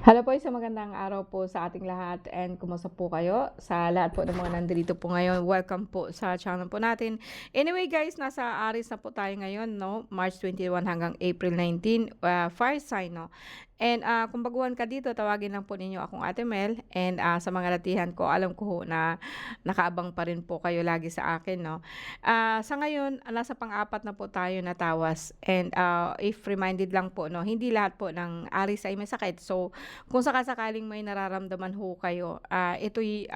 Hello po, isang magandang araw po sa ating lahat and kumusta po kayo? Sa lahat po ng mga nandito po ngayon, welcome po sa channel po natin. Anyway guys, nasa Aries na po tayo ngayon, no? March 21 hanggang April 19, fire sign, no? And kung baguhan ka dito, tawagin lang po ninyo akong Ate Mel. And sa mga latihan ko, alam ko ho na nakaabang pa rin po kayo lagi sa akin, no? Sa ngayon, nasa pang-apat na po tayo na tawas. And if reminded lang po, no? Hindi lahat po ng Aries ay may sakit. So, kung sakasakaling may nararamdaman ho kayo, ito'y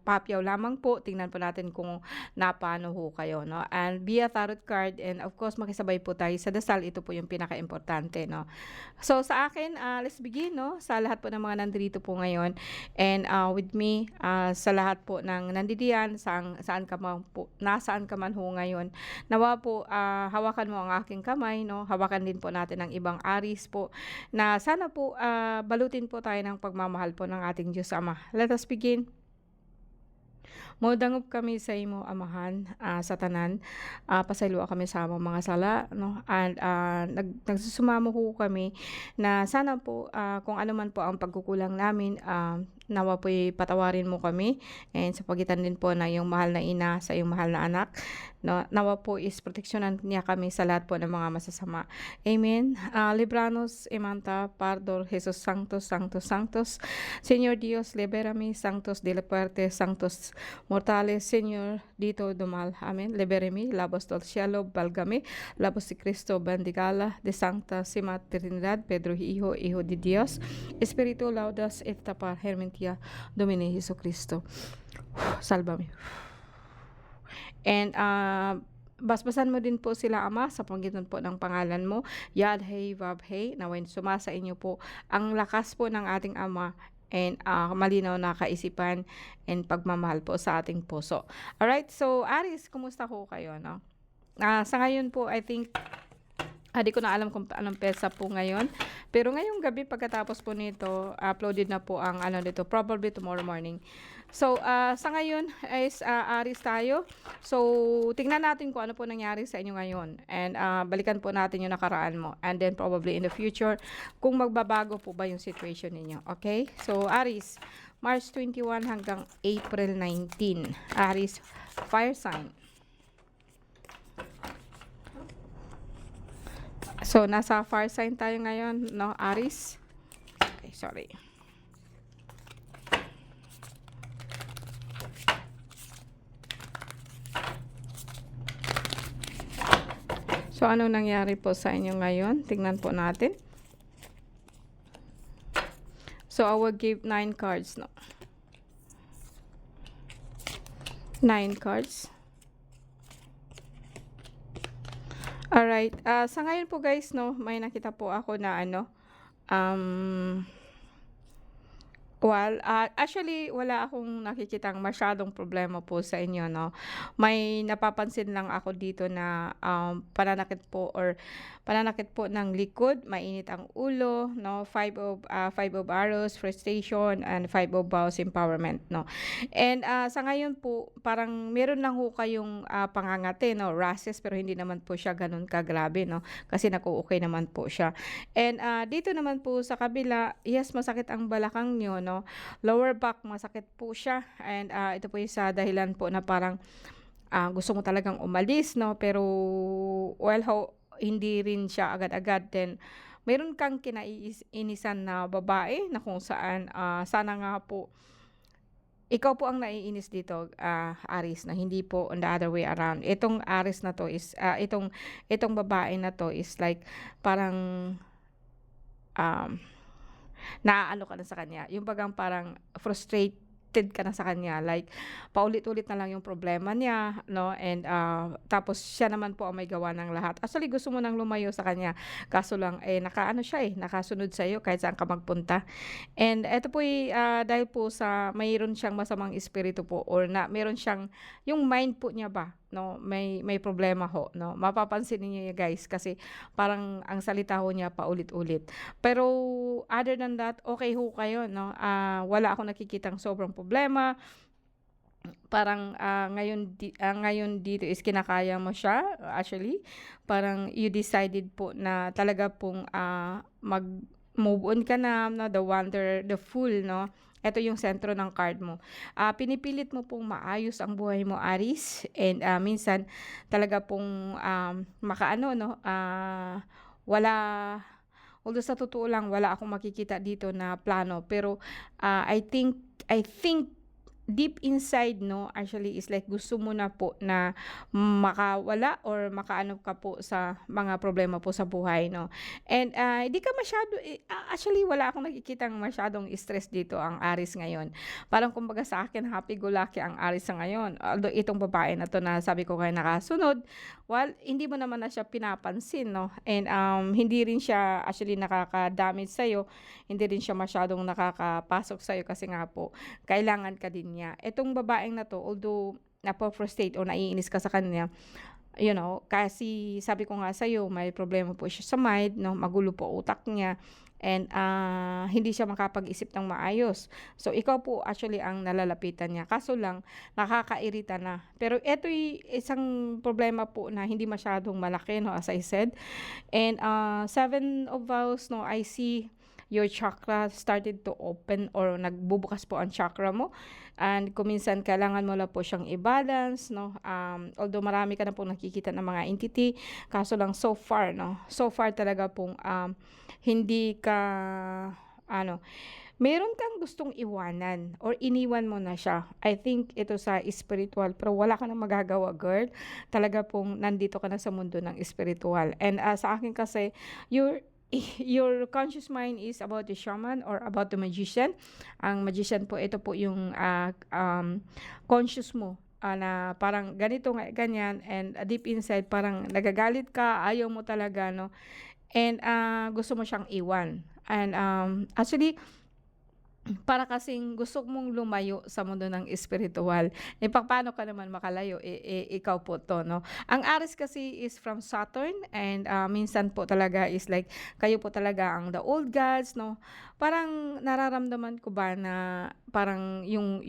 papyaw lamang po. Tingnan po natin kung napaano ho kayo, no? And via tarot card and of course makisabay po tayo sa dasal. Ito po yung pinaka-importante, no? So sa akin, let's begin, no? Sa lahat po ng mga nandito po ngayon and with me, sa lahat po ng nandidiyan, saan ka man po, nasaan ka man ho ngayon, nawa po hawakan mo ang aking kamay, no? Hawakan din po natin ang ibang Aries po na sana po balutin po tayo ng pagmamahal po ng ating Diyos Ama. Let us begin. Modangop kami sa imo, Amahan, sa tanan. Pasayloa kami sa among mga sala, no? And nagsusumamo ho kami na sana po kung ano man po ang pagkukulang namin, nawa po'y patawarin mo kami and sa pagitan din po na yung mahal na ina sa iyong mahal na anak, no? Nawa po is proteksyonan niya kami sa lahat po ng mga masasama. Amen. Libranos, Imanta, Pardor, Jesus Sanctos, Sanctos, Sanctos. Señor Dios, libérame, Sanctos de la Puerte, Sanctos Mortales, Señor, dito dumal. Amen. Libérame, labos del cielo, valgame, labos de Cristo, bendigala, de Santa Sima Trinidad, Pedro Hijo, Hijo de Dios, Espíritu laudas et tapar hermentia Domine Jesucristo. Salvame. And basbasan mo din po sila, Ama, sa panggitan po ng pangalan mo. Yad Hey Vav Hey, naway sumasa inyo po ang lakas po ng ating Ama and malinaw na kaisipan and pagmamahal po sa ating puso. Alright, so Aries, kumusta ho kayo, no? Sa ngayon po, I think di ko na alam kung anong petsa po ngayon. Pero ngayong gabi pagkatapos po nito, uploaded na po ang ano dito, probably tomorrow morning. So, sa ngayon is Aries tayo. So, tingnan natin kung ano po nangyari sa inyo ngayon. And balikan po natin yung nakaraan mo. And then probably in the future, kung magbabago po ba yung situation ninyo. Okay? So, Aries, March 21 hanggang April 19. Aries, fire sign. So, nasa fire sign tayo ngayon, no, Aries? Okay, sorry. So, ano nangyari po sa inyo ngayon? Tingnan po natin. So, I will give 9 cards, no? 9 cards. Alright, sa ngayon po guys, no, may nakita po ako na ano, well, actually wala akong nakikitang masyadong problema po sa inyo, no. May napapansin lang ako dito na pananakit po ng likod, mainit ang ulo, no. Five of arrows, frustration, and 5 of vows, empowerment, no. And sa ngayon po, parang meron lang ho kayong pangangati, no, rashes, pero hindi naman po siya ganun kagrabe, no, kasi naku-okay naman po siya. And dito naman po sa kabila, yes, masakit ang balakang nyo, no, lower back, masakit po siya. And ito po yung sa dahilan po na parang gusto mo talagang umalis, no, pero well, hindi rin siya agad-agad. Then mayroon kang kinaiinisan na babae na kung saan sana nga po ikaw po ang naiinis dito, Aries, na hindi po on the other way around. Itong Aries na to is itong babae na to is like parang naaano ka na sa kanya. Yung bagang parang frustrated ka na sa kanya, like paulit-ulit na lang yung problema niya, no? And tapos siya naman po ang may gawa ng lahat. Actually gusto mo nang lumayo sa kanya, kaso lang nakaano siya, nakasunod sa iyo kahit saan ka magpunta. And eto po dahil po sa mayroon siyang masamang espiritu po, or na mayroon siyang yung mind po niya ba, no, may problema ho, no. Mapapansin niyo guys, kasi parang ang salita ho niya paulit-ulit. Pero other than that, okay ho kayo, no. Wala akong nakikitang sobrang problema. Parang ngayon dito is kinakaya mo siya, actually. Parang you decided po na talaga pong move on ka na 'no, the wonder, the fool 'no. Eto yung sentro ng card mo. Pinipilit mo pong maayos ang buhay mo, Aries, and, minsan talaga pong, makaano 'no, wala, although sa totoo lang wala akong makikita dito na plano, pero, I think deep inside 'no, actually is like gusto mo na po na makawala or makaano ka po sa mga problema po sa buhay 'no. And, hindi ka masyado, actually wala akong nakikitang masyadong stress dito ang Aries ngayon. Parang kumbaga sa akin happy-go-lucky ang Aries sa ngayon. Although itong babae na 'to na sabi ko kayo nakasunod, well, hindi mo naman na siya pinapansin 'no, and, hindi rin siya actually nakaka-damage sa'yo, hindi rin siya masyadong nakakapasok sa'yo kasi nga po kailangan ka din niya. Itong babaeng na 'to, although napo-frustrate o naiinis ka sa kanya, kasi sabi ko nga sa'yo may problema po siya sa mind 'no, magulo po utak niya, and, hindi siya makapag-isip ng maayos. So ikaw po actually ang nalalapitan niya, kaso lang nakakairita na. Pero ito'y isang problema po na hindi masyadong malaki 'no, as I said. And, Seven of Vows 'no, I see your chakra started to open or nagbubukas po ang chakra mo, and kung minsan kailangan mo lang po siyang i-balance 'no, although marami ka na pong nakikita ng mga entity, kaso lang so far 'no, so far talaga pong, hindi ka ano, meron kang gustong iwanan or iniwan mo na siya. I think ito sa spiritual, pero wala ka ng magagawa, girl. Talaga pong nandito ka na sa mundo ng spiritual, and, sa akin kasi your your conscious mind is about the shaman or about the magician. Ang magician po, ito po yung, conscious mo, na parang ganito nga, ganyan, and, deep inside parang nagagalit ka, ayaw mo talaga 'no, and, gusto mo siyang iwan. And, actually para kasing gusto mong lumayo sa mundo ng espirituwal. Papaano ka naman makalayo, ikaw po 'to 'no. Ang Aries kasi is from Saturn, and, minsan po talaga is like kayo po talaga ang the old gods 'no. Parang nararamdaman ko ba na parang yung,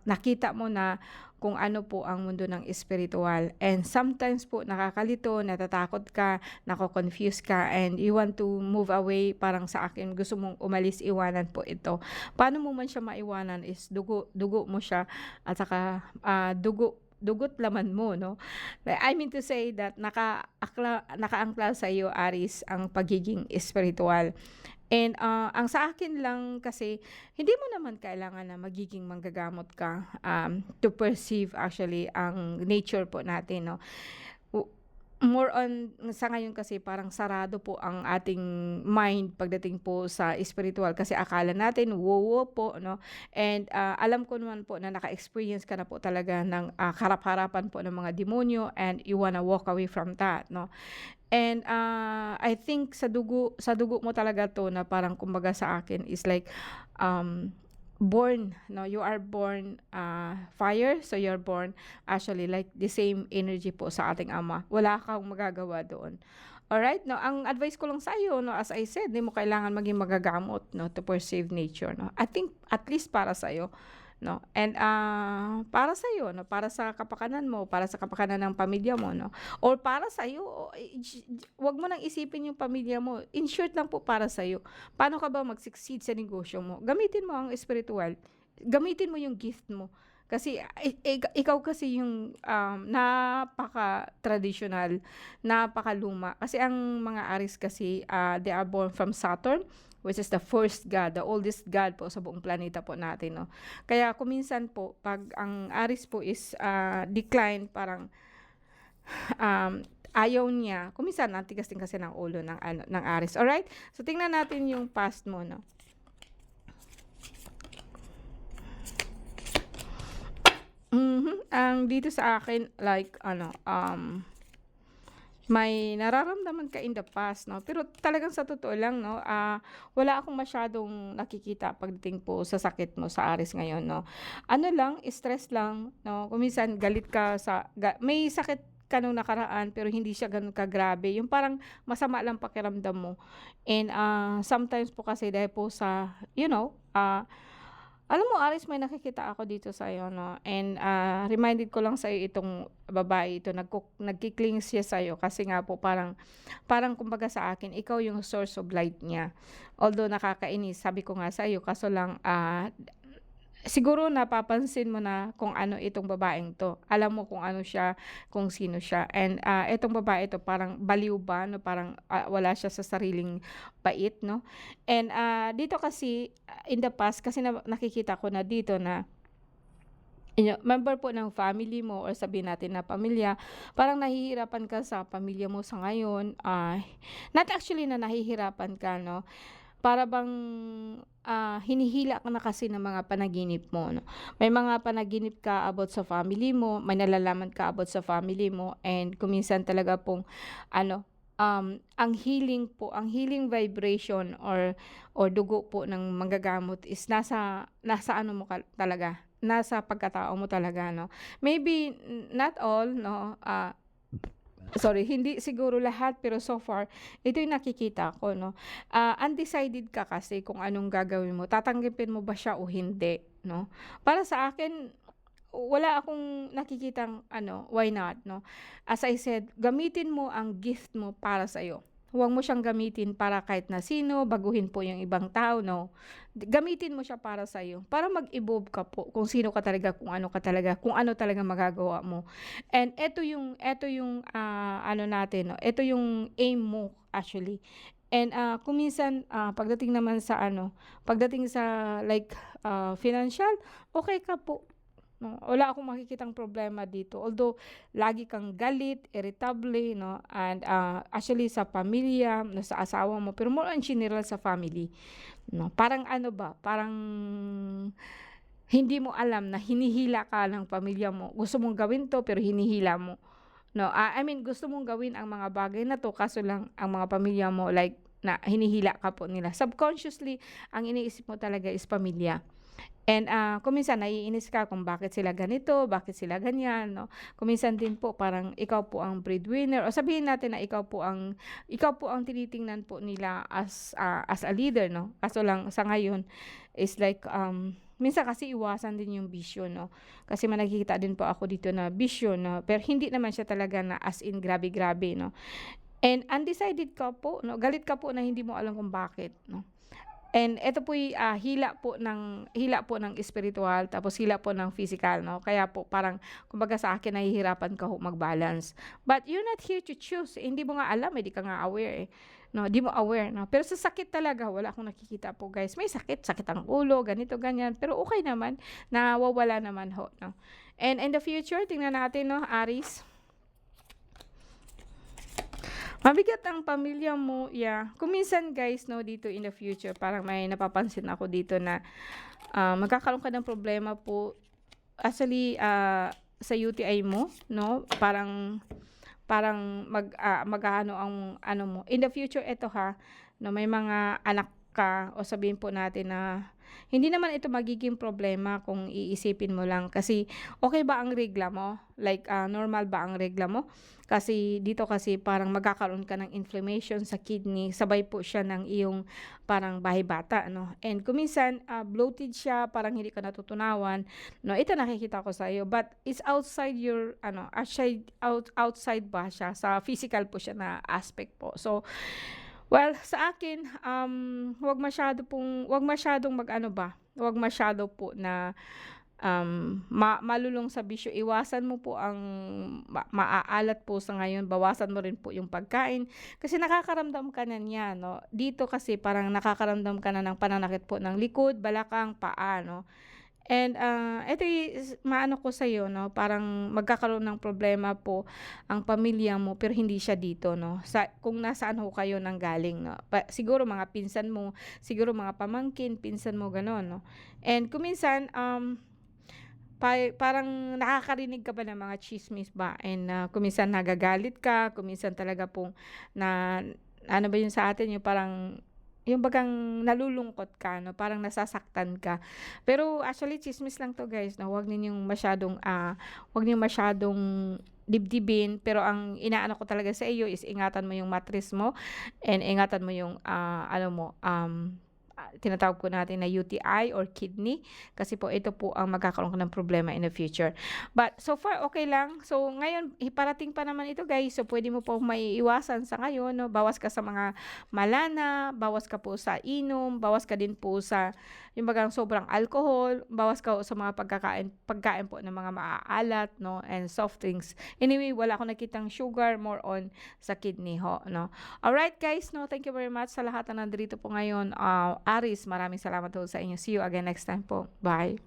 nakita mo na kung ano po ang mundo ng espiritual, and sometimes po nakakalito, natatakot ka, nako-confuse ka, and you want to move away. Parang sa akin gusto mong umalis, iwanan po ito. Paano mo man siya maiwanan is dugo mo siya, at saka, dugo't laman mo 'no. I mean to say that nakaangkla sa iyo, Aries, ang pagiging espiritual. And, ang sa akin lang kasi, hindi mo naman kailangan na magiging manggagamot ka, to perceive actually ang nature po natin 'no. W More on sa ngayon kasi parang sarado po ang ating mind pagdating po sa spiritual, kasi akala natin wo po 'no, and, alam ko naman po na naka-experience ka na po talaga ng, harap-harapan po ng mga demonyo, and you wanna walk away from that 'no. And, I think sa dugo mo talaga 'to, na parang kumbaga sa akin is like, born 'no, you are born, fire, so you're born actually like the same energy po sa ating Ama. Wala kang magagawa doon. Alright 'no, ang advice ko lang sa'yo 'no, as I said, 'di mo kailangan maging magagamot 'no, to perceive nature 'no. I think at least para sa'yo 'no, and, para sa'yo 'no, para sa kapakanan mo, para sa kapakanan ng pamilya mo 'no, or para sa'yo, o 'wag mo nang isipin yung pamilya mo, in short lang po para sa'yo. Paano ka ba mag-succeed sa negosyo mo? Gamitin mo ang espiritual, gamitin mo yung gift mo. Kasi, ikaw kasi yung, napaka-traditional, napakaluma. Kasi ang mga Aries kasi, they are born from Saturn, which is the first god, the oldest god po sa buong planeta po natin 'no. Kaya kung minsan po 'pag ang Aries po is, decline, parang, ayaw niya, kung minsan ang tigas din kasi ng ulo ng ano, ng Aries. Alright? So tingnan natin yung past mo 'no. Ang dito sa akin like ano, may nararamdaman ka in the past 'no, pero talagang sa totoo lang 'no, wala akong masyadong nakikita pagdating po sa sakit mo sa Aries ngayon 'no. Ano lang, stress lang 'no, kung minsan galit ka may sakit ka nung nakaraan pero hindi siya gano'n kagrabe, yung parang masama lang pakiramdam mo. And, sometimes po kasi dahil po sa Alam mo, Aris, may nakikita ako dito sa'yo 'no, and, reminded ko lang sa'yo itong babae ito, nagki-cling siya sa'yo kasi nga po parang parang kumbaga sa akin ikaw yung source of light niya. Although nakakainis, sabi ko nga sa'yo kaso lang, siguro napapansin mo na kung ano itong babaeng 'to. Alam mo kung ano siya, kung sino siya, and, itong babae 'to parang baliw ba 'no, parang, wala siya sa sariling pait 'no. And, dito kasi, in the past kasi nakikita ko na dito na member po ng family mo or sabihin natin na pamilya, parang nahihirapan ka sa pamilya mo sa ngayon, not actually na nahihirapan ka 'no, para bang, hinihila ka na kasi ng mga panaginip mo 'no. May mga panaginip ka about sa family mo, may nalalaman ka about sa family mo, and kung minsan talaga pong ano, ang healing vibration or dugo po ng manggagamot is nasa ano mo talaga, nasa pagkatao mo talaga 'no. Maybe not all 'no, sorry, hindi siguro lahat, pero so far ito yung nakikita ko 'no. Undecided ka kasi kung anong gagawin mo, tatanggapin mo ba siya o hindi 'no. Para sa akin, wala akong nakikitang ano, why not 'no. As I said, gamitin mo ang gift mo para sa'yo. Huwag mo siyang gamitin para kahit na sino, baguhin po yung ibang tao, no. Gamitin mo siya para sa'yo, para mag-evolve ka po kung sino ka talaga, kung ano talaga magagawa mo. And eto yung, ano natin 'no, eto yung aim mo actually. And, kung minsan, pagdating sa like, financial, okay ka po. 'No, wala akong makikitang problema dito. Although lagi kang galit, irritable 'no, and, actually sa pamilya, no, sa asawa mo, pero more on general sa family 'no. Parang ano ba, parang hindi mo alam na hinihila ka ng pamilya mo. Gusto mong gawin 'to pero hinihila mo 'no. I mean gusto mong gawin ang mga bagay na 'to kaso lang ang mga pamilya mo like na hinihila ka po nila. Subconsciously ang iniisip mo talaga is pamilya. And, kung minsan naiinis ka kung bakit sila ganito, bakit sila ganyan 'no. Kung minsan din po parang ikaw po ang breadwinner, o sabihin natin na ikaw po ang tinitingnan po nila as a leader 'no. Kaso lang sa ngayon is like, minsan kasi iwasan din yung bisyo 'no. Kasi may nakikita din po ako dito na bisyo 'no, pero hindi naman siya talaga na as in grabe-grabe 'no. And undecided ka po 'no, galit ka po na hindi mo alam kung bakit 'no. And eto po'y, hila po ng espirituwal, tapos hila po ng physical 'no. Kaya po parang kumbaga sa akin nahihirapan ka ho mag-balance. But you're not here to choose, eh, hindi mo nga alam, eh, 'di ka nga aware, eh, 'no, 'di mo aware 'no. Pero sa sakit talaga wala akong nakikita po guys. May sakit, sakit ang ulo, ganito, ganyan, pero okey naman, nawawala naman ho 'no. And in the future tingnan natin 'no, Aries. Mabigat ang pamilya mo, yeah. Kung minsan guys 'no, dito in the future parang may napapansin ako dito na, magkakaroon ka ng problema po actually, sa UTI mo 'no. Parang parang mag-aano ang ano mo in the future, eto ha, na may mga anak ka, o sabihin po natin na hindi naman ito magiging problema kung iisipin mo lang kasi okay ba ang regla mo? Like, normal ba ang regla mo? Kasi dito kasi parang magkakaroon ka ng inflammation sa kidney, sabay po siya ng iyong parang bahay-bata 'no. And kung minsan, bloated siya, parang hindi ka natutunawan 'no, ito nakikita ko sa iyo, but it's outside your ano, outside ba siya, sa physical po siya na aspect po. So, well, sa akin, 'wag masyadong mag-ano ba, 'wag masyado po na, malulong sa bisyo. Iwasan mo po ang maaalat po sa ngayon, bawasan mo rin po yung pagkain, kasi nakakaramdam ka na niyan 'no. Dito kasi parang nakakaramdam ka na ng pananakit po ng likod, balakang, paa 'no. And, ito'y maano ko sa'yo 'no, parang magkakaroon ng problema po ang pamilya mo pero hindi siya dito 'no, kung nasaan ho kayo nanggaling 'no. Siguro mga pinsan mo, siguro mga pamangkin, pinsan mo, gano'n 'no. And kung minsan, parang nakakarinig ka ba ng mga tsismis ba, and, kung minsan nagagalit ka, kung minsan talaga pong na ano ba yun sa atin, yung parang yung bagang nalulungkot ka 'no, parang nasasaktan ka. Pero actually tsismis lang 'to guys 'no, huwag niyong masyadong dibdibin. Pero ang inaano ko talaga sa iyo is ingatan mo yung mattress mo, and ingatan mo yung, ano mo, tinatawag po natin na UTI or kidney, kasi po ito po ang magkakaroon ka ng problema in the future. But so far okay lang. So ngayon parating pa naman ito guys. So pwede mo po maiiwasan sa ngayon, no? Bawas ka sa mga malana, bawas ka po sa inom, bawas ka din po sa yung bagang sobrang alcohol, bawas ka sa mga pagkain po ng mga maaalat, no, and soft drinks. Anyway, wala akong nakitang sugar, more on sa kidney ho, no. Alright guys, no, thank you very much sa lahat na nandito po ngayon. Aris, maraming salamat po sa inyo. See you again next time po. Bye.